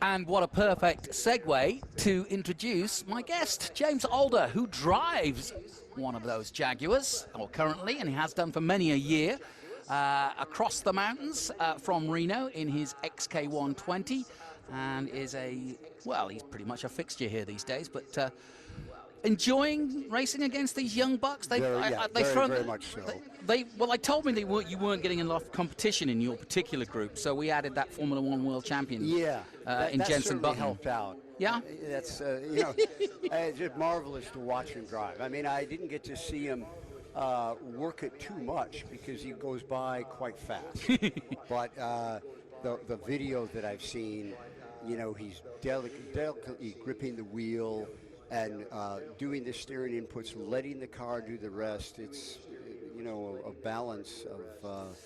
And what a perfect segue to introduce my guest, James Alder, who drives one of those Jaguars, or currently, and he has done for many a year, across the mountains from Reno in his XK120, and is he's pretty much a fixture here these days, but enjoying racing against these young bucks. Very much so. They told me you weren't getting enough competition in your particular group, so we added that Formula One world champion. That Jensen Button helped out. Yeah, that's it's just marvelous to watch him drive. I mean, I didn't get to see him work it too much because he goes by quite fast. But the video that I've seen, he's delicately gripping the wheel and doing the steering inputs, letting the car do the rest. It's, a balance of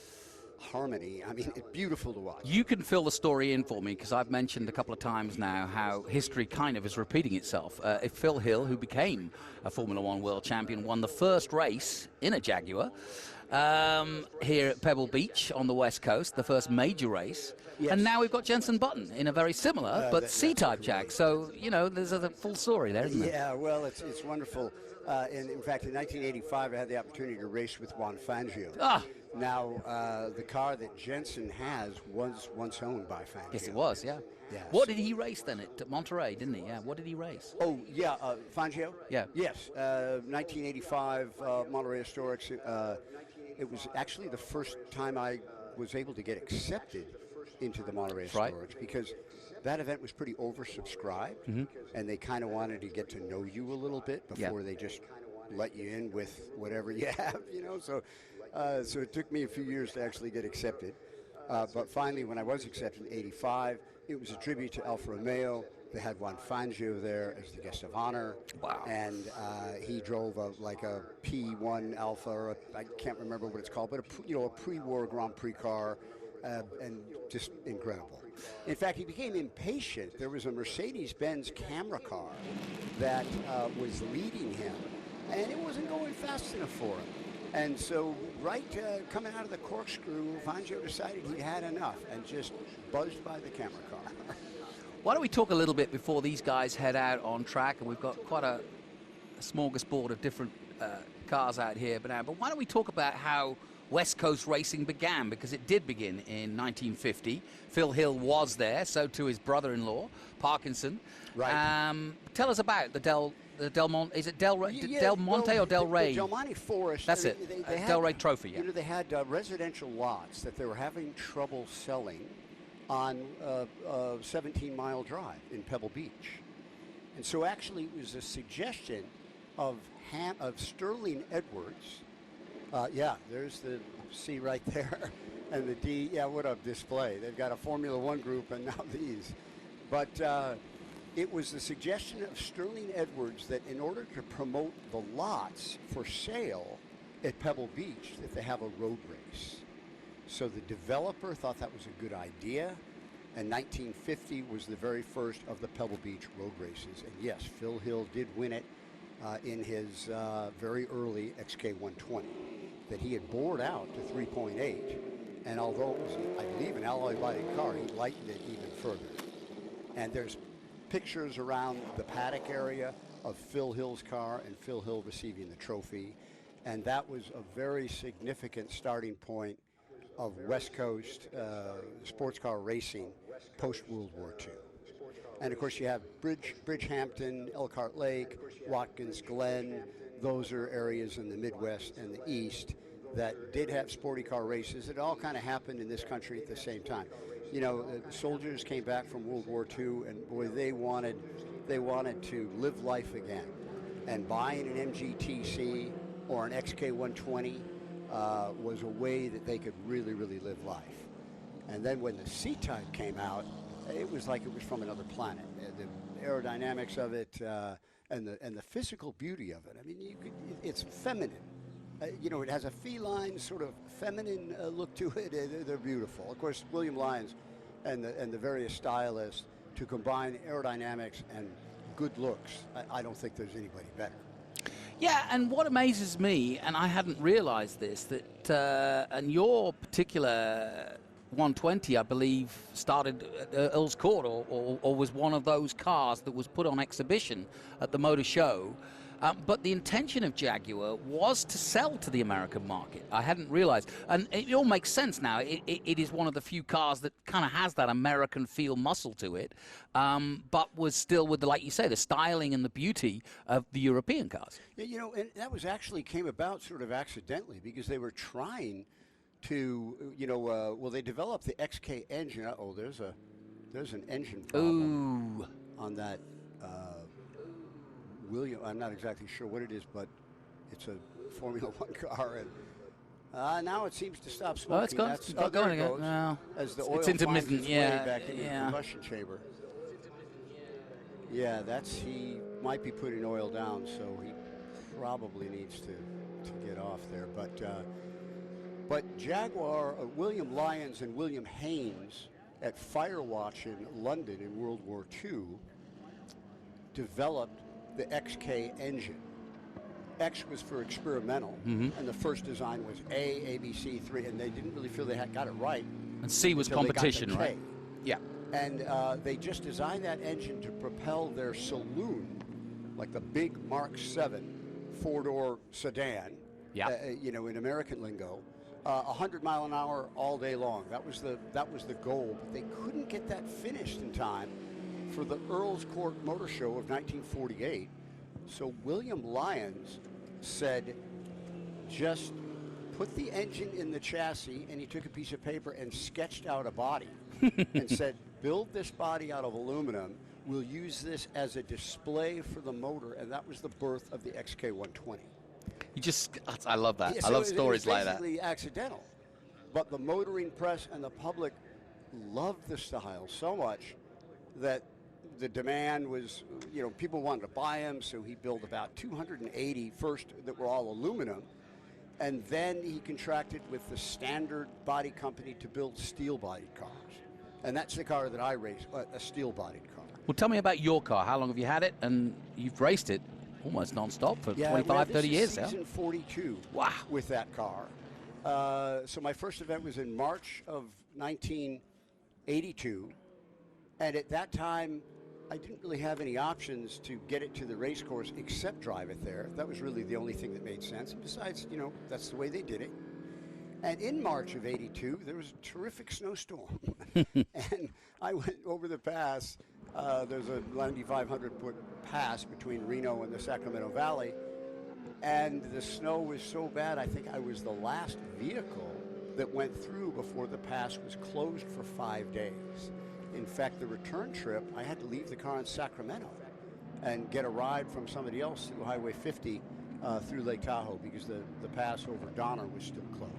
harmony. I mean, it's beautiful to watch. You can fill the story in for me, because I've mentioned a couple of times now how history kind of is repeating itself. If Phil Hill, who became a Formula One world champion, won the first race in a Jaguar here at Pebble Beach on the West Coast, the first major race. Yes. And now we've got Jensen Button in a very similar but C-type Jag. So, there's a full story there, isn't there? Yeah, well, it's wonderful. And in fact, in 1985, I had the opportunity to race with Juan Fangio. Now, the car that Jensen has was once owned by Fangio. Yes, it was, yeah. What did he race then at Monterey, didn't he? Yeah, what did he race? Oh, yeah, Fangio? Yeah. Yes, 1985 Monterey Historics. It was actually the first time I was able to get accepted into the Monterey Historics, because that event was pretty oversubscribed, and they kind of wanted to get to know you a little bit before they just let you in with whatever you have, So it took me a few years to actually get accepted. But finally, when I was accepted in 85, it was a tribute to Alfa Romeo. They had Juan Fangio there as the guest of honor. Wow. And he drove a P1 Alpha, or I can't remember what it's called, but a pre-war Grand Prix car. And just incredible. In fact, he became impatient. There was a Mercedes-Benz camera car that was leading him, and it wasn't going fast enough for him. And so coming out of the corkscrew, Fangio decided he had enough and just buzzed by the camera car. Why don't we talk a little bit before these guys head out on track, and we've got quite a smorgasbord of different cars out here. But why don't we talk about how West Coast racing began, because it did begin in 1950. Phil Hill was there, so too his brother-in-law, Parkinson. Right. Tell us about the Del Monte, is it Del Monte or Del Rey? The Del Monte Forest. That's it. They had, Del Rey Trophy. Yeah. They had residential lots that they were having trouble selling on a 17-mile drive in Pebble Beach, and so actually it was a suggestion of Sterling Edwards. There's the C right there, and the D. Yeah, what a display. They've got a Formula One group and now these. But it was the suggestion of Sterling Edwards that in order to promote the lots for sale at Pebble Beach, that they have a road race. So the developer thought that was a good idea, and 1950 was the very first of the Pebble Beach road races. And yes, Phil Hill did win it in his very early XK120. That he had bored out to 3.8, and although it was, I believe, an alloy-bodied car, he lightened it even further. And there's pictures around the paddock area of Phil Hill's car and Phil Hill receiving the trophy, and that was a very significant starting point of West Coast sports car racing post-World War II. And of course you have Bridgehampton, Elkhart Lake, Watkins Glen. Those are areas in the Midwest and the East that did have sporty car races. It all kind of happened in this country at the same time. The soldiers came back from World War II, and boy, they wanted to live life again. And buying an MGTC or an XK120 was a way that they could really, really live life. And then when the C-Type came out, it was like it was from another planet. The aerodynamics of it and the physical beauty of it. I mean, it's feminine. It has a feline sort of feminine look to it. They're beautiful. Of course, William Lyons and the various stylists, to combine aerodynamics and good looks, I don't think there's anybody better. Yeah, and what amazes me, and I hadn't realized this, that and your particular 120, I believe, started at Earl's Court, or was one of those cars that was put on exhibition at the motor show. But the intention of Jaguar was to sell to the American market. I hadn't realized. And it all makes sense now. It is one of the few cars that kind of has that American feel muscle to it, but was still with, like you say, the styling and the beauty of the European cars. Yeah, you know, and that was actually came about sort of accidentally because they were trying to, well, they developed the XK engine. Oh, there's an engine problem on that. William, I'm not exactly sure what it is, but it's a Formula One car, and now it seems to stop smoking. Oh, it's gone. It's not going again. No. As the oil it's intermittent. finds its way back into the combustion chamber. Yeah, he might be putting oil down, so he probably needs to get off there. But Jaguar, William Lyons and William Haynes at Firewatch in London in World War II developed the XK engine. X was for experimental, and the first design was A, B, C, 3, and they didn't really feel they had got it right. And C was competition, right? Yeah. And they just designed that engine to propel their saloon, like the big Mark 7 four-door sedan, in American lingo, 100 mile an hour all day long. That was the goal, but they couldn't get that finished in time for the Earl's Court Motor Show of 1948. So William Lyons said, just put the engine in the chassis, and he took a piece of paper and sketched out a body and said, build this body out of aluminum. We'll use this as a display for the motor, and that was the birth of the XK120. I love that. Yeah, I love stories like that. It was basically accidental, but the motoring press and the public loved the style so much that the demand was, people wanted to buy them, so he built about 280 first that were all aluminum, and then he contracted with the Standard Body Company to build steel-bodied cars. And that's the car that I race, a steel-bodied car. Well, tell me about your car. How long have you had it? And you've raced it almost non-stop for 25, 30 years now. Season 42 with that car. So my first event was in March of 1982, and at that time, I didn't really have any options to get it to the race course except drive it there. That was really the only thing that made sense. And besides, that's the way they did it. And in March of 82, there was a terrific snowstorm. And I went over the pass. There's a 9,500-foot pass between Reno and the Sacramento Valley. And the snow was so bad, I think I was the last vehicle that went through before the pass was closed for 5 days. In fact, the return trip, I had to leave the car in Sacramento and get a ride from somebody else through Highway 50 through Lake Tahoe because the pass over Donner was still closed.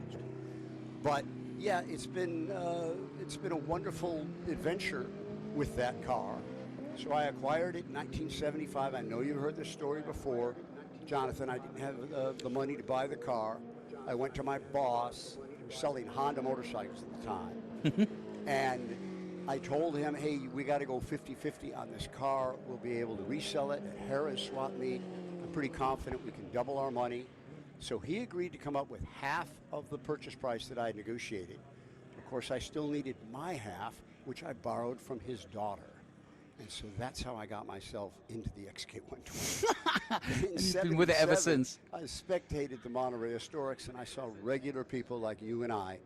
But yeah, it's been a wonderful adventure with that car. So I acquired it in 1975. I know you've heard this story before, Jonathan. I didn't have the money to buy the car. I went to my boss, who was selling Honda motorcycles at the time, and I told him, hey, we got to go 50-50 on this car. We'll be able to resell it at Harris Swap Meet. I'm pretty confident we can double our money. So he agreed to come up with half of the purchase price that I negotiated. Of course, I still needed my half, which I borrowed from his daughter. And so that's how I got myself into the XK120. And you've been with it ever since. I spectated the Monterey Historics, and I saw regular people like you and I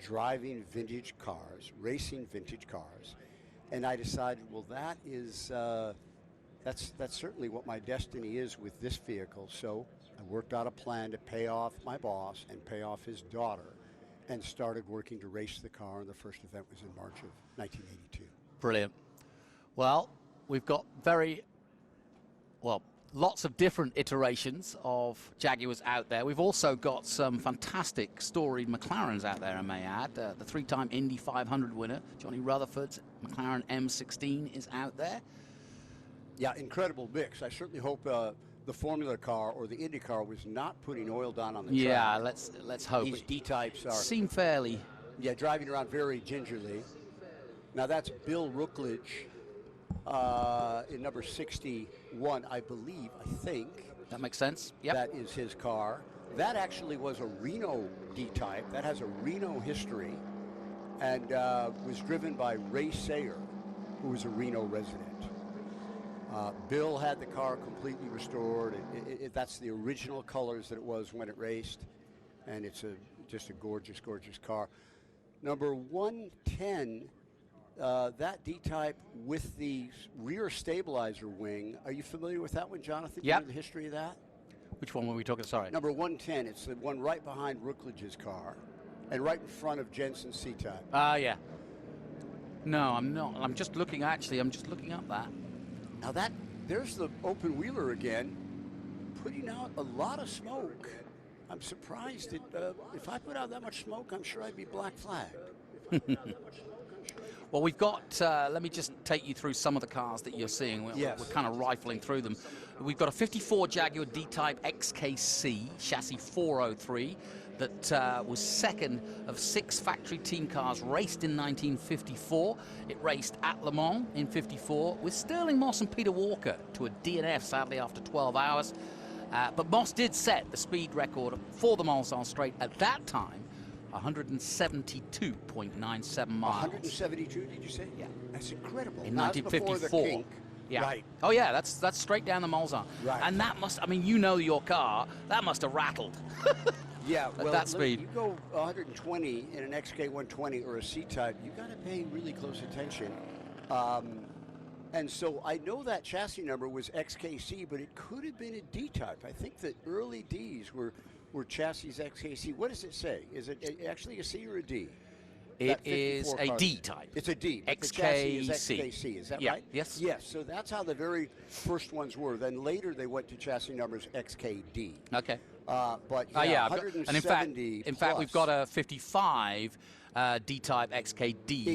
driving vintage cars, racing vintage cars. And I decided, well, that is, that's certainly what my destiny is with this vehicle. So I worked out a plan to pay off my boss and pay off his daughter and started working to race the car. And the first event was in March of 1982. Brilliant. Well, we've got lots of different iterations of Jaguars out there. We've also got some fantastic storied McLarens out there, I may add. The three-time Indy 500 winner, Johnny Rutherford's McLaren M16 is out there. Yeah, incredible mix. I certainly hope the Formula car or the Indy car was not putting oil down on the track. Yeah, let's hope. These D-types seem fairly... Yeah, driving around very gingerly. Now that's Bill Rookledge in number 61, I think. That makes sense. Yep. That is his car. That actually was a Reno D-type. That has a Reno history. and was driven by Ray Sayer, who was a Reno resident. Bill had the car completely restored. That's the original colors that it was when it raced, and it's just a gorgeous, gorgeous car. Number 110, that D-type with the rear stabilizer wing. Are you familiar with that one, Jonathan? Yeah. Do you know the history of that? Which one were we talking? Sorry. Number 110, it's the one right behind Rookledge's car and right in front of Jensen's C-type. Yeah. No, I'm not. I'm just looking, actually. I'm just looking up that. Now there's the open wheeler again, putting out a lot of smoke. I'm surprised that if I put out that much smoke, I'm sure I'd be black flagged. Well, we've got, let me just take you through some of the cars that you're seeing. We're kind of rifling through them. We've got a 54 Jaguar D-Type XKC, chassis 403, that was second of 6 factory team cars raced in 1954. It raced at Le Mans in 54 with Sterling Moss and Peter Walker to a DNF, sadly, after 12 hours. But Moss did set the speed record for the Mulsanne Straight at that time, 172.97 miles. 172, did you say? Yeah. That's incredible. In That's 1954. before the kink. Yeah. Right. Oh, yeah, that's straight down the Mulsanne. Right. And that must, I mean, you know your car, that must have rattled. Yeah, well, that speed. You go 120 in an XK 120 or a C-type, you got to pay really close attention. And so I know that chassis number was XKC, but it could have been a D-type. I think the early Ds were chassis XKC. What does it say? Is it actually a C or a D? It is a D-type. It's a D. XKC. The chassis is XKC, is that right? Yes. Yes, so that's how the very first ones were. Then later they went to chassis numbers XKD. Okay. But yeah, 170 and in fact, we've got a 55 D-type XKD.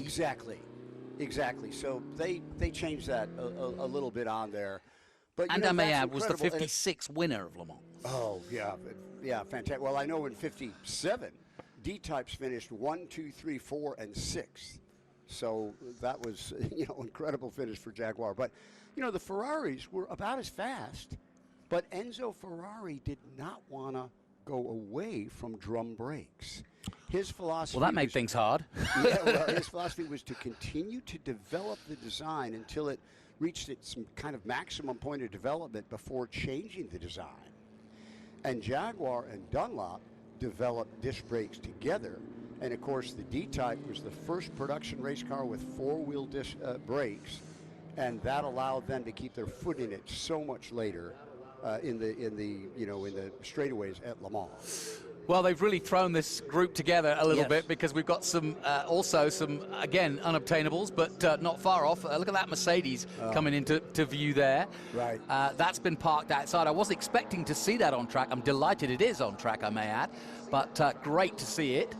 Exactly. So they changed that a little bit on there. But and I may add, was the 56 winner of Le Mans. Oh, yeah, fantastic. Well, I know in 57, D-types finished 1, 2, 3, 4, and 6. So that was, incredible finish for Jaguar. But, the Ferraris were about as fast, but Enzo Ferrari did not want to go away from drum brakes. His philosophy Well, that made things hard. His philosophy was to continue to develop the design until it reached its kind of maximum point of development before changing the design. And Jaguar and Dunlop developed disc brakes together. And of course, the D-Type was the first production race car with 4-wheel disc brakes, and that allowed them to keep their foot in it so much later in the straightaways at Le Mans. Well, they've really thrown this group together a little bit, because we've got some, also some, again, unobtainables, but not far off. Look at that Mercedes coming into view there. Right. That's been parked outside. I wasn't expecting to see that on track. I'm delighted it is on track, I may add, but great to see it.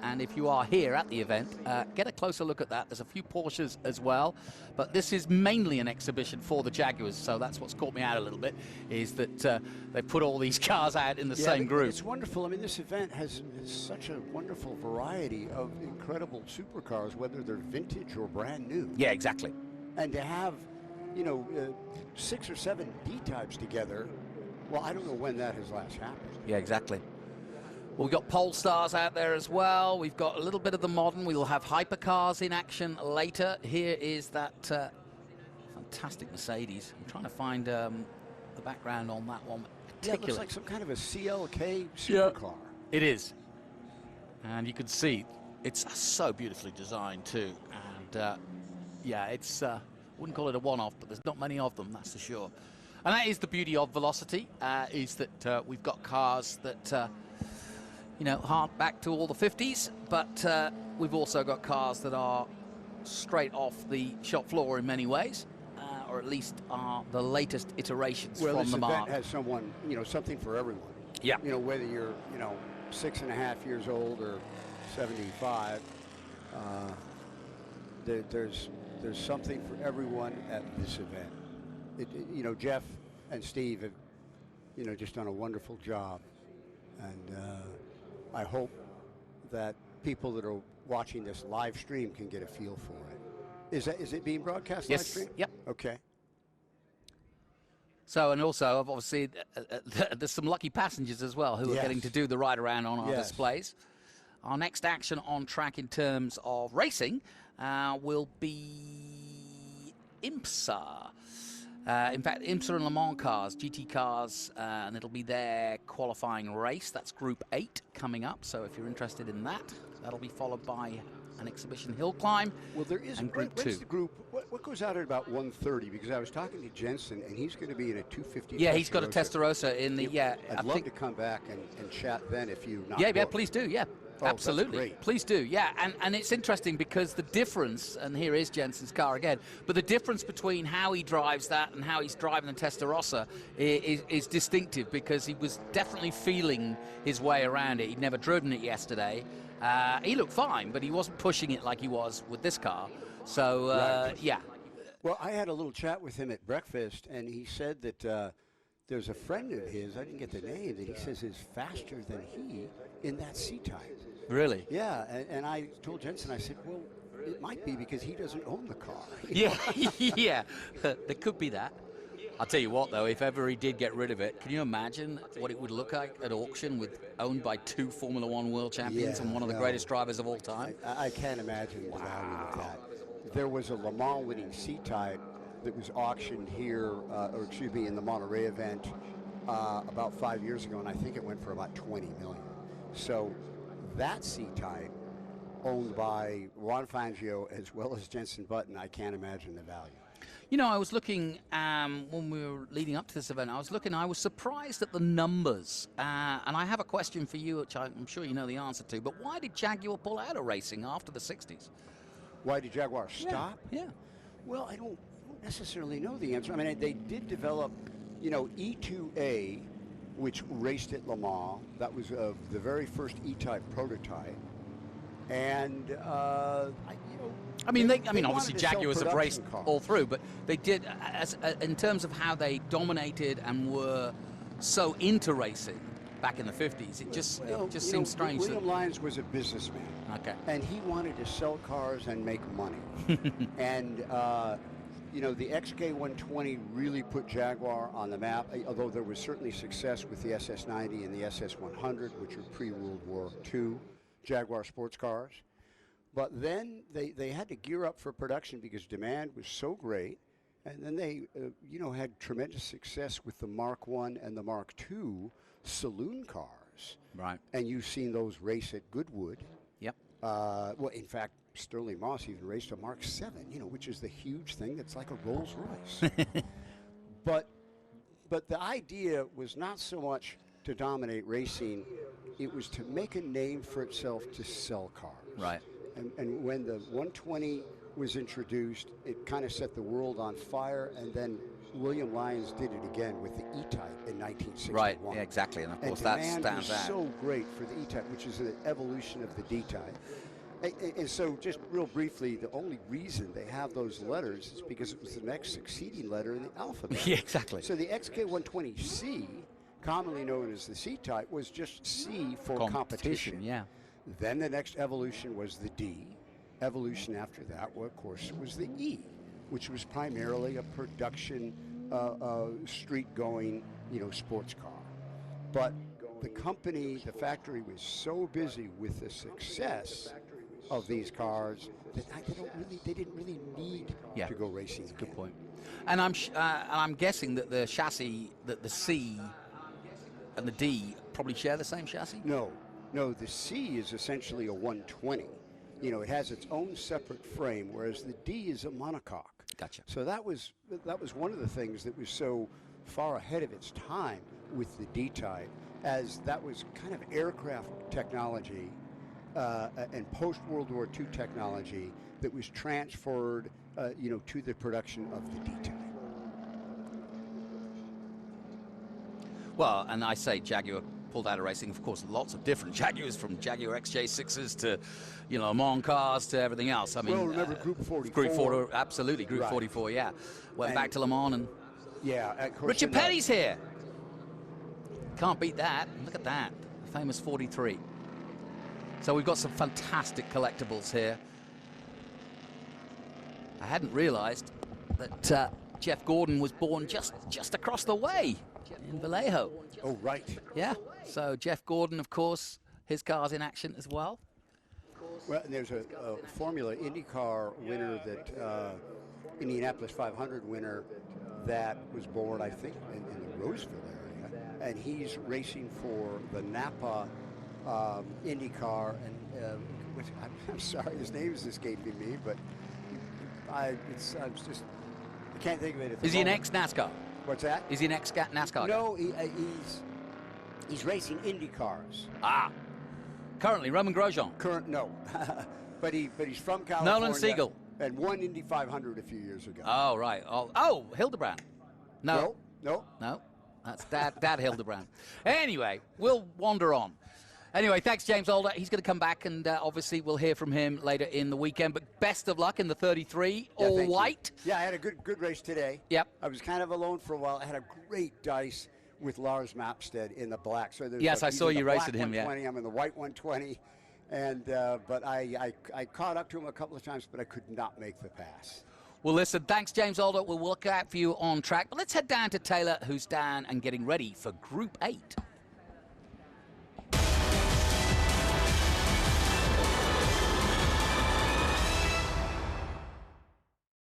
And if you are here at the event, get a closer look at that. There's a few Porsches as well, but this is mainly an exhibition for the Jaguars, so that's what's caught me out a little bit, is that they've put all these cars out in the same group. It's wonderful. I mean, this event has such a wonderful variety of incredible supercars, whether they're vintage or brand new. Yeah, exactly. And to have, 6 or 7 D-types together, well, I don't know when that has last happened. Yeah, exactly. Well, we've got Polestars out there as well. We've got a little bit of the modern. We'll have hypercars in action later. Here is that fantastic Mercedes. I'm trying to find the background on that one. Yeah, it looks like some kind of a CLK supercar. It is. And you can see it's so beautifully designed too. And it's, wouldn't call it a one-off, but there's not many of them, that's for sure. And that is the beauty of Velocity, is that we've got cars that hark back to all the 50s, but we've also got cars that are straight off the shop floor in many ways, or at least are the latest iterations from the mark. Well, this event has something for everyone. Yeah. Whether you're, 6.5 years old or 75, there's something for everyone at this event. Jeff and Steve have, just done a wonderful job, and I hope that people that are watching this live stream can get a feel for it. Is it being broadcast live stream? Yep. Okay. So, and also, obviously, there's some lucky passengers as well who are getting to do the ride around on our displays. our next action on track in terms of racing will be IMSA. In fact, IMSA and Le Mans cars, GT cars, and it'll be their qualifying race. That's Group 8 coming up, so if you're interested in that, that'll be followed by an exhibition hill climb. Well, there is Group 2. The group? What goes out at about 1:30? Because I was talking to Jensen, and he's going to be in a 250. Yeah, he's got a Testarossa in the. Yeah, I'd love to come back and chat then if you. Yeah, please do. Yeah. Oh, absolutely. Please do. Yeah, and it's interesting because the difference, and here is Jensen's car again, but the difference between how he drives that and how he's driving the Testarossa is distinctive, because he was definitely feeling his way around it. He'd never driven it yesterday. He looked fine, but he wasn't pushing it like he was with this car. So, yeah. Well, I had a little chat with him at breakfast, and he said that there's a friend of his, I didn't get the name, that he says is faster than he in that C-type. Really? Yeah, and I told Jensen, I said, well, it might be because he doesn't own the car. Yeah, yeah, there could be that. I'll tell you what, though, if ever he did get rid of it, can you imagine what it would look like at auction, owned by 2 Formula One world champions and one of the greatest drivers of all time? I can't imagine the value of that. There was a Le Mans winning C-type that was auctioned here, in the Monterey event about 5 years ago, and I think it went for about $20 million. So that C-type, owned by Ron Fangio as well as Jensen Button, I can't imagine the value. You know, I was looking, when we were leading up to this event, I was surprised at the numbers. And I have a question for you, which I'm sure you know the answer to, but why did Jaguar pull out of racing after the 60s? Why did Jaguar stop? Yeah. Well, I don't necessarily know the answer. I mean, they did develop, E2A, which raced at Le Mans. That was the very first E-type prototype. And, obviously Jaguars have raced all through, but they did, in terms of how they dominated and were so into racing back in the 50s, it just seems strange. William Lyons was a businessman. Okay. And he wanted to sell cars and make money. And, the XK120 really put Jaguar on the map, although there was certainly success with the SS90 and the SS100, which were pre-World War II Jaguar sports cars. But then they had to gear up for production because demand was so great. And then they, had tremendous success with the Mark I and the Mark II saloon cars. Right. And you've seen those race at Goodwood. Yep. Well, in fact, Sterling Moss even raced a Mark VII, which is the huge thing that's like a Rolls Royce. But the idea was not so much to dominate racing, it was to make a name for itself to sell cars. Right. And when the 120 was introduced, it kind of set the world on fire, and then William Lyons did it again with the E-Type in 1961. Right, yeah, exactly, and of course that stands out. And demand was so great for the E-Type, which is an evolution of the D-Type. And so, just real briefly, the only reason they have those letters is because it was the next succeeding letter in the alphabet. Yeah, exactly. So the XK120C, commonly known as the C-Type, was just C for competition. Yeah. Then the next evolution was the D. Evolution after that, well, of course, was the E, which was primarily a production, street-going, sports car. But the company, the factory, was so busy with the success of these cars that they didn't really need to go racing again. Good point. And I'm guessing that the chassis, that the C and the D probably share the same chassis? No, the C is essentially a 120. It has its own separate frame, whereas the D is a monocoque. Gotcha. So that was one of the things that was so far ahead of its time with the D-Type, as that was kind of aircraft technology and post-World War II technology that was transferred, to the production of the D-Type. Well, and I say Jaguar pulled out of racing, of course, lots of different Jaguars, from Jaguar XJ6s to, Le Mans cars to everything else. I mean, well, remember Group 44. Group 4, absolutely, Group 44, yeah. Went back to Le Mans and... Yeah, of course. Richard Petty's here. Can't beat that. Look at that. Famous 43. So we've got some fantastic collectibles here. I hadn't realized that Jeff Gordon was born just across the way in Vallejo. Oh, right. Yeah. So Jeff Gordon, of course, his car's in action as well. Well, and there's a Formula IndyCar winner that Indianapolis 500 winner that was born, I think, in the Roseville area, and he's racing for the Napa IndyCar. And I'm sorry, his name is escaping me, but I can't think of it. Is he an ex-NASCAR? What's that? Is he an ex-NASCAR guy? No, he's racing Indy cars. Ah, currently Roman Grosjean. No, but he's from California. Nolan Siegel. And won Indy 500 a few years ago. Oh, right. Oh, Hildebrand. No. No. That's Dad Hildebrand. Anyway, we'll wander on. Anyway, thanks, James Alder. He's going to come back, and obviously we'll hear from him later in the weekend. But best of luck in the 33, all white. Yeah, I had a good race today. Yep. I was kind of alone for a while. I had a great dice with Lars Mapstead in the black. So yes, I saw you racing him. Yeah. I'm in the white 120. And but I caught up to him a couple of times, but I could not make the pass. Well, listen, thanks, James Alder. We'll look out for you on track. But let's head down to Taylor, who's down and getting ready for Group 8.